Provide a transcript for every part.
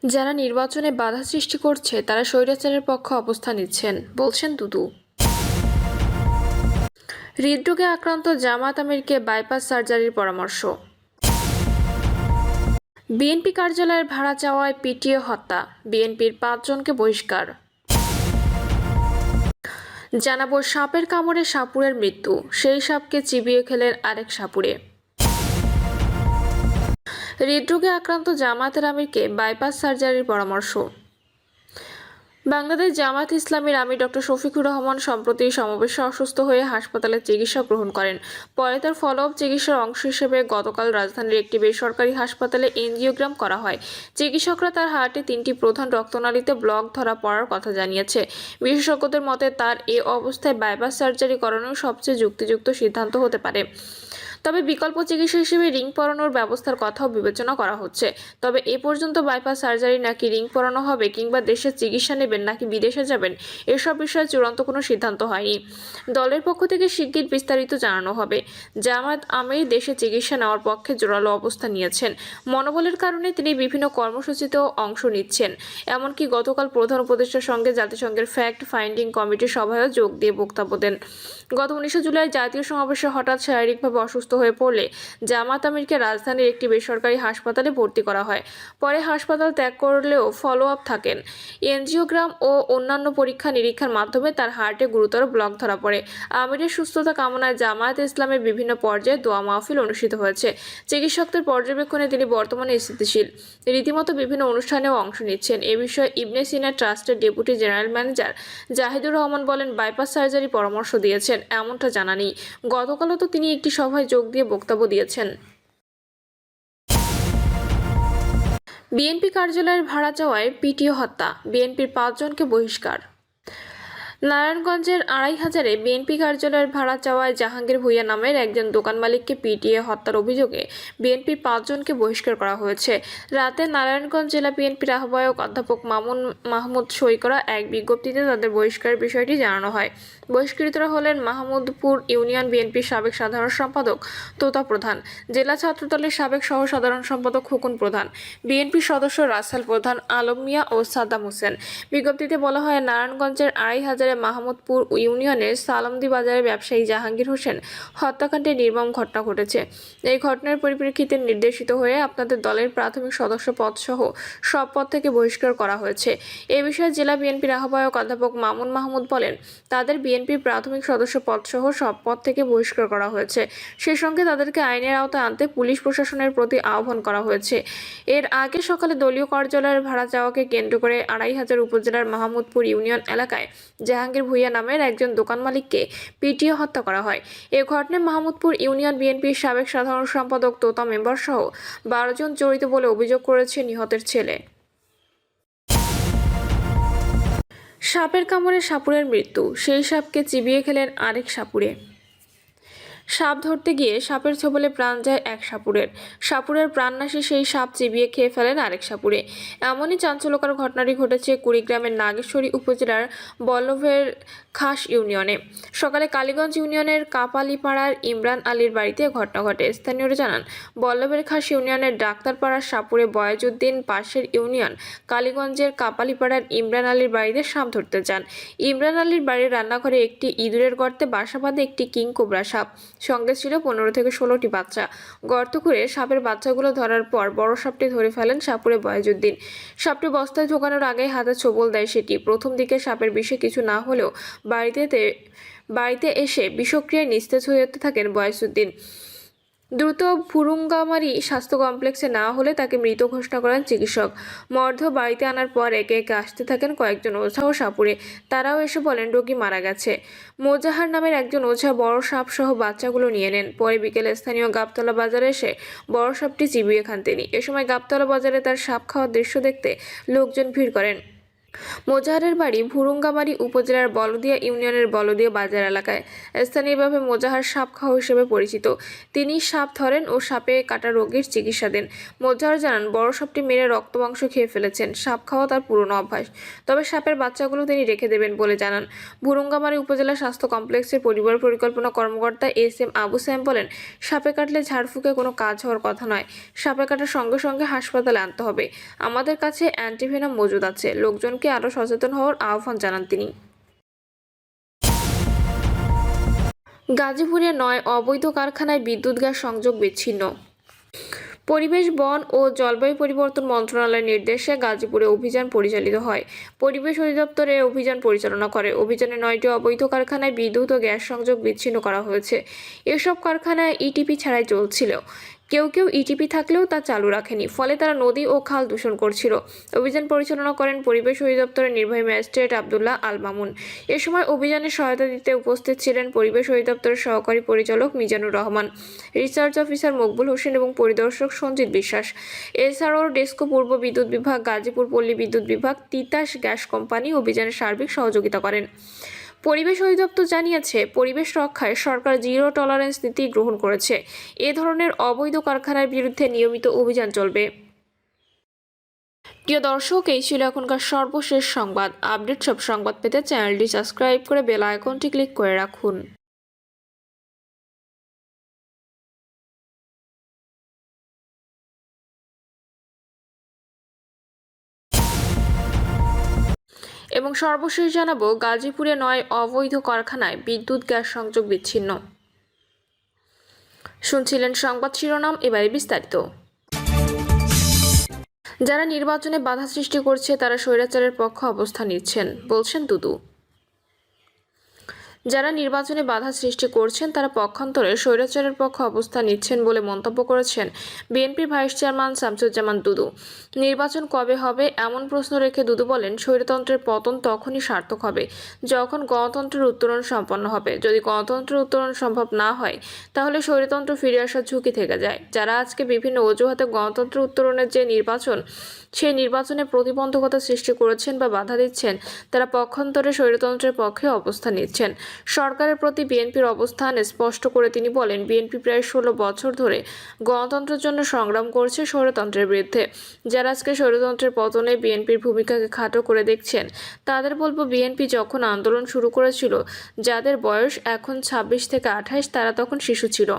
যারা নির্বাচনে বাধা সৃষ্টি করছে তারা স্বৈরাচারের পক্ষে অবস্থান নিচ্ছেন, বলছেন দুদু। হৃদরোগে আক্রান্ত জামায়াত আমিরকে বাইপাস সার্জারির পরামর্শ। বিএনপি কার্যালয়ের ভাড়া চাওয়ায় পিটিয়ে হত্যা, বিএনপির 5 জনকে বহিষ্কার। জানাবো সাপের কামড়ে সাপুড়ের মৃত্যু, সেই সাপকে চিবিয়ে খেলেন আরেক সাপুড়ে। হৃদরোগে আক্রান্ত জামায়াতের আমিরকে বাইপাস সার্জারির পরামর্শ। বাংলাদেশ জামায়াত ইসলামীর আমির ডক্টর শফিকুর রহমান সম্প্রতি সমাবেশে অসুস্থ হয়ে হাসপাতালে চিকিৎসা গ্রহণ করেন। পরে তার ফলো-আপ চিকিৎসার অংশ হিসেবে গতকাল রাজধানীর একটি বেসরকারি হাসপাতালে এনজিওগ্রাম করা হয়। চিকিৎসকরা তার হার্টে 3টি প্রধান রক্তনালীতে ব্লক ধরা পড়ার কথা জানিয়েছে। বিশেষজ্ঞদের মতে তার এ অবস্থায় বাইপাস সার্জারি করানোই সবচেয়ে যুক্তিযুক্ত সিদ্ধান্ত হতে পারে। তবে বিকল্প চিকিৎসা হিসেবে রিং পরানোর ব্যবস্থার কথাও বিবেচনা করা হচ্ছে। তবে এ পর্যন্ত বাইপাস সার্জারি নাকি রিং পরানো হবে কিংবা দেশে চিকিৎসা নেবেন নাকি বিদেশে যাবেন, এসব বিষয়ে চূড়ান্ত কোনো সিদ্ধান্ত হয়নি। দলের পক্ষ থেকে শিগগির বিস্তারিত জানানো হবে। জামায়াত আমির দেশে চিকিৎসা নেওয়ার পক্ষে জোরালো অবস্থান নিয়েছেন। মনোবলের কারণে তিনি বিভিন্ন কর্মসূচিতেও অংশ নিচ্ছেন। এমনকি গতকাল প্রধান উপদেষ্টার সঙ্গে জাতিসংঘের ফ্যাক্ট ফাইন্ডিং কমিটির সভায়ও যোগ দিয়ে বক্তব্য দেন। গত 19 জুলাই জাতীয় সমাবেশে হঠাৎ শারীরিকভাবে অসুস্থ হয়ে পড়লে জামায়াত আমিরকে রাজধানীর একটি বেসরকারি হাসপাতালে ভর্তি করা হয়। পরে হাসপাতাল ত্যাগ করলেও ফলো-আপ থাকেন। এনজিওগ্রাম ও অন্যান্য পরীক্ষা নিরীক্ষার মাধ্যমে তার হার্টে গুরুতর ব্লক ধরা পড়ে। আমিরের সুস্থতা কামনায় জামায়াত ইসলামের বিভিন্ন পর্যায়ে দোয়া মাহফিল অনুষ্ঠিত হয়েছে। চিকিৎসকদের পর্যবেক্ষণে তিনি বর্তমানে স্থিতিশীল, রীতিমতো বিভিন্ন অনুষ্ঠানেও অংশ নিচ্ছেন। এ বিষয়ে ইবনে সিনা ট্রাস্টের deputy general manager Zahidur Rahman বলেন, বাইপাস সার্জারি পরামর্শ দিয়েছেন এমনটা জানা নেই। গতকালও তো তিনি একটি সভায় যোগ দিয়ে বক্তব্য দিয়েছেন। বিএনপি কার্যালয়ের ভাড়া চাওয়ায় পিটিয়ে হত্যা, বিএনপির 5 জনকে বহিষ্কার। নারায়ণগঞ্জের 2500-এ বিএনপি কার্যালয়ের ভাড়া চাওয়ায় জাহাঙ্গীর ভূঁইয়া নামের একজন দোকান মালিককে পিটিয়ে হত্যার অভিযোগে বিএনপির 5 জনকে বহিষ্কার করা হয়েছে। রাতে নারায়ণগঞ্জ জেলা বিএনপির আহ্বায়ক অধ্যাপক মামুন মাহমুদ সই করা এক বিজ্ঞপ্তিতে তাদের বহিষ্কারের বিষয়টি জানানো হয়। বহিষ্কৃতরা হলেন মাহমুদপুর ইউনিয়ন বিএনপির সাবেক সাধারণ সম্পাদক তোতা প্রধান, জেলা ছাত্রদলের সাবেক সহ সাধারণ সম্পাদক খোকন প্রধান, বিএনপির সদস্য রাসেল প্রধান, আলম মিয়া ও সাদ্দাম হোসেন। বিজ্ঞপ্তিতে বলা হয়, নারায়ণগঞ্জের 2500 মাহমুদপুর ইউনিয়নের সালামদি বাজারের ব্যবসায়ী জাহাঙ্গীর হোসেন হত্যাকাণ্ডে নির্মম ঘটনা ঘটেছে। এই ঘটনার পরিপ্রেক্ষিতে নির্দেশিত হয়ে আপনাদের দলের প্রাথমিক সদস্য পদসহ সব পদ থেকে বহিষ্কার করা হয়েছে। এ বিষয়ে জেলা বিএনপির আহ্বায়ক অধ্যাপক মামুন মাহমুদ বলেন, তাদের বিএনপির প্রাথমিক সদস্য পদসহ সব পদ থেকে বহিষ্কার করা হয়েছে। সেই সঙ্গে তাদেরকে আইনের আওতায় আনতে পুলিশ প্রশাসনের প্রতি আহ্বান করা হয়েছে। এর আগে সকালে দলীয় কার্যালয়ের ভাড়া চাওয়াকে কেন্দ্র করে 2500 উপজেলার মাহমুদপুর ইউনিয়ন এলাকায় জাহাঙ্গীর ভূঁইয়া নামের একজন দোকান মালিককে পিটিয়ে হত্যা করা হয়। এ ঘটনায় মাহমুদপুর ইউনিয়ন বিএনপির সাবেক সাধারণ সম্পাদক তোতা মেম্বার সহ 12 জন জড়িত বলে অভিযোগ করেছে নিহতের ছেলে। সাপের কামড়ে সাপুড়ের মৃত্যু, সেই সাপকে চিবিয়ে খেলেন আরেক সাপুড়ে। সাপ ধরতে গিয়ে সাপের ছোবলে প্রাণ যায় এক সাপুড়ের। সাপুড়ের প্রাণনাশী সেই সাপ চিবিয়ে খেয়ে ফেলেন আরেক সাপুড়ে। এমনই চাঞ্চল্যকর ঘটনাটি ঘটেছে কুড়িগ্রামের নাগেশ্বরী উপজেলার বল্লভের খাস ইউনিয়নে। সকালে কালীগঞ্জ ইউনিয়নের কাপালিপাড়ার ইমরান আলীর বাড়িতে ঘটনা ঘটে। স্থানীয়রা জানান, বল্লভের খাস ইউনিয়নের ডাক্তারপাড়ার সাপুড়ে বয়েজউদ্দিন পাশের ইউনিয়ন কালীগঞ্জের কাপালিপাড়ার ইমরান আলীর বাড়িতে সাপ ধরতে যান। ইমরান আলীর বাড়ির রান্নাঘরে একটি ইঁদুরের গর্তে বাসা বাঁধে একটি কিং কোবরা সাপ। সঙ্গে ছিল 15 থেকে 16টি বাচ্চা। গর্ত করে সাপের বাচ্চাগুলো ধরার পর বড় সাপটি ধরে ফেলেন সাপুড়ে বয়েজউদ্দিন। সাপটি বস্তায় ঢোকানোর আগে হাতে ছোবল দেয় সেটি। প্রথম দিকে সাপের বিষে কিছু না হলেও বাড়িতে এসে বিষক্রিয়ায় নিস্তেজ হয়ে যেতে থাকেন বয়েজউদ্দিন। দ্রুত ভুরুঙ্গামারী স্বাস্থ্য কমপ্লেক্সে নেওয়া হলে তাকে মৃত ঘোষণা করেন চিকিৎসক। মরদেহ বাড়িতে আনার পর একে একে আসতে থাকেন কয়েকজন ওঝা ও সাপুড়ে। তারাও এসে বলেন রোগী মারা গেছে। মোজাহার নামের একজন ওঝা বড় সাপ সহ বাচ্চাগুলো নিয়ে নেন। পরে বিকেলে স্থানীয় গাবতলা বাজারে এসে বড় সাপটি চিবিয়ে খান তিনি। এ সময় গাবতলা বাজারে তার সাপ খাওয়ার দৃশ্য দেখতে লোকজন ভিড় করেন। মোজাহারের বাড়ি ভুরুঙ্গামারী উপজেলার বলদিয়া ইউনিয়নের বলদিয়া বাজার এলাকায়। স্থানীয়ভাবে মোজাহার সাপ খাওয়া হিসেবে পরিচিত। তিনি সাপ ধরেন ও সাপে কাটা রোগীর চিকিৎসা দেন। মোজাহার জানান, বড় সাপটি মেরে রক্ত মাংস খেয়ে ফেলেছেন। সাপ খাওয়া তার পুরনো অভ্যাস, তবে সাপের বাচ্চাগুলো তিনি রেখে দেবেন বলে জানান। ভুরুঙ্গামারী উপজেলা স্বাস্থ্য কমপ্লেক্সের পরিবার পরিকল্পনা কর্মকর্তা এস.এম. আবু সায়েম বলেন, সাপে কাটলে ঝাড়ফুঁকে কোনো কাজ হওয়ার কথা নয়। সাপে কাটার সঙ্গে সঙ্গে হাসপাতালে আনতে হবে। আমাদের কাছে অ্যান্টিভেনাম মজুদ আছে। লোকজনকে আরও সচেতন হওয়ার আহ্বান জানান তিনি। গাজীপুরে 9 অবৈধ কারখানায় বিদ্যুৎ গ্যাস সংযোগ বিচ্ছিন্ন। পরিবেশ, বন ও জলবায়ু পরিবর্তন মন্ত্রণালয়ের নির্দেশে গাজীপুরে অভিযান পরিচালিত হয়। পরিবেশ অধিদপ্তর এ অভিযান পরিচালনা করে। অভিযানে 9টি অবৈধ কারখানায় বিদ্যুৎ ও গ্যাস সংযোগ বিচ্ছিন্ন করা হয়েছে। এসব কারখানায় ইটিপি ছাড়াই চলছিল। কেউ কেউ ইটিপি থাকলেও তা চালু রাখেনি, ফলে তারা নদী ও খাল দূষণ করছিল। অভিযান পরিচালনা করেন পরিবেশ অধিদপ্তরের নির্বাহী ম্যাজিস্ট্রেট আব্দুল্লাহ আল মামুন। এ সময় অভিযানে সহায়তা দিতে উপস্থিত ছিলেন পরিবেশ অধিদপ্তরের সহকারী পরিচালক মিজানুর রহমান, রিসার্চ অফিসার মকবুল হোসেন এবং পরিদর্শক সঞ্জিত বিশ্বাস। এছাড়াও ডেস্কো পূর্ব বিদ্যুৎ বিভাগ, গাজীপুর পল্লী বিদ্যুৎ বিভাগ, তিতাস গ্যাস কোম্পানি অভিযানে সার্বিক সহযোগিতা করেন। পরিবেশ অধিদপ্তর জানিয়েছে, পরিবেশ রক্ষায় সরকার জিরো টলারেন্স নীতি গ্রহণ করেছে। এ ধরনের অবৈধ কারখানার বিরুদ্ধে নিয়মিত অভিযান চলবে। প্রিয় দর্শক, এই ছিল এখনকার সর্বশেষ সংবাদ। আপডেট সব সংবাদ পেতে চ্যানেলটি সাবস্ক্রাইব করে বেল আইকনটি ক্লিক করে রাখুন। এবং সর্বশেষ জানাবো, গাজীপুরে 9 অবৈধ কারখানায় বিদ্যুৎ গ্যাস সংযোগ বিচ্ছিন্ন। শুনছিলেন সংবাদ শিরোনাম, এবারে বিস্তারিত। যারা নির্বাচনে বাধা সৃষ্টি করছে তারা স্বৈরাচারের পক্ষে অবস্থান নিচ্ছেন, বলছেন দুদু। যারা নির্বাচনে বাধা সৃষ্টি করছেন তারা পক্ষান্তরে স্বৈরাচারের পক্ষে অবস্থান নিচ্ছেন বলে মন্তব্য করেছেন বিএনপির ভাইস চেয়ারম্যান শামসুজ্জামান দুদু। নির্বাচন কবে হবে এমন প্রশ্ন রেখে দুদু বলেন, স্বৈরতন্ত্রের পতন তখনই সার্থক হবে যখন গণতন্ত্রের উত্তরণ সম্পন্ন হবে। যদি গণতন্ত্রের উত্তরণ সম্ভব না হয় তাহলে স্বৈরতন্ত্র ফিরে আসার ঝুঁকি থেকে যায়। যারা আজকে বিভিন্ন অজুহাতে গণতন্ত্রের উত্তরণের যে নির্বাচন, সেই নির্বাচনে প্রতিবন্ধকতা সৃষ্টি করেছেন বা বাধা দিচ্ছেন, তারা পক্ষান্তরে স্বৈরতন্ত্রের পক্ষে অবস্থান নিচ্ছেন। সরকারের প্রতি বিএনপির অবস্থান স্পষ্ট করে তিনি বলেন, বিএনপি প্রায় 16 বছর ধরে গণতন্ত্রের জন্য সংগ্রাম করছে স্বৈরতন্ত্রের বিরুদ্ধে। যারা আজকে স্বৈরতন্ত্রের পতনে বিএনপির ভূমিকাকে খাটো করে দেখছেন, তাদের বলবো, বিএনপি যখন আন্দোলন শুরু করেছিল, যাদের বয়স এখন 26 থেকে 28, তারা তখন শিশু ছিল।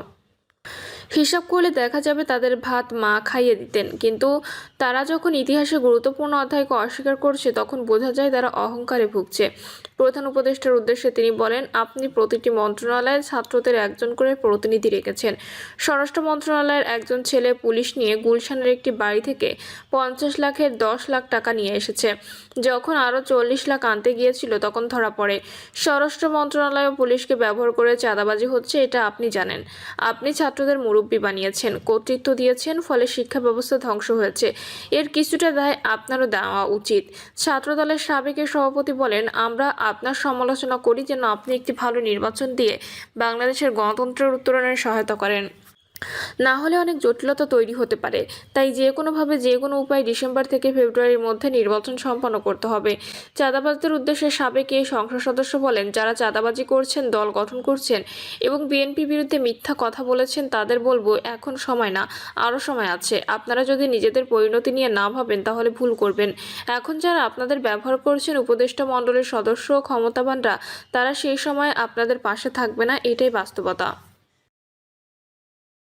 হিসাব করলে দেখা যাবে তাদের ভাত মা খাইয়ে দিতেন। কিন্তু তারা যখন ইতিহাসে গুরুত্বপূর্ণ অধ্যায়কে অস্বীকার করছে, তখন বোঝা যায় তারা অহংকারে ভুগছে। প্রধান উপদেষ্টার উদ্দেশ্যে তিনি বলেন, আপনি প্রতিটি মন্ত্রণালয়ের ছাত্রদের একজন করে প্রতিনিধি রেখেছেন। স্বরাষ্ট্র মন্ত্রণালয়ের একজন ছেলে পুলিশ নিয়ে গুলশানের একটি বাড়ি থেকে 50 লাখের 10 লাখ টাকা নিয়ে এসেছে। যখন আরও 40 লাখ আনতে গিয়েছিল তখন ধরা পড়ে। স্বরাষ্ট্র মন্ত্রণালয় ও পুলিশকে ব্যবহার করে চাঁদাবাজি হচ্ছে, এটা আপনি জানেন। আপনি ছাত্রদের মুরব্বি বানিয়েছেন, কর্তৃত্ব দিয়েছেন, ফলে শিক্ষা ব্যবস্থা ধ্বংস হয়েছে। এর কিছুটা দায় আপনারও দেওয়া উচিত। ছাত্রদলের সাবেক সভাপতি বলেন, আমরা আপনার সমালোচনা করি যেন আপনি একটি ভালো নির্বাচন দিয়ে বাংলাদেশের গণতন্ত্রের উত্তরণে সহায়তা করেন। না হলে অনেক জটিলতা তৈরি হতে পারে। তাই যে কোনোভাবে যে কোনো উপায়ে ডিসেম্বর থেকে ফেব্রুয়ারির মধ্যে নির্বাচন সম্পন্ন করতে হবে। চাঁদাবাজদের উদ্দেশ্যে সাবেক এই সংসদ সদস্য বলেন, যারা চাঁদাবাজি করছেন, দল গঠন করছেন এবং বিএনপির বিরুদ্ধে মিথ্যা কথা বলেছেন, তাদের বলবো, এখন সময় না, আরও সময় আছে। আপনারা যদি নিজেদের পরিণতি নিয়ে না ভাবেন তাহলে ভুল করবেন। এখন যারা আপনাদের ব্যবহার করছেন, উপদেষ্টা মণ্ডলের সদস্য ও ক্ষমতাবানরা, তারা সেই সময় আপনাদের পাশে থাকবে না, এটাই বাস্তবতা।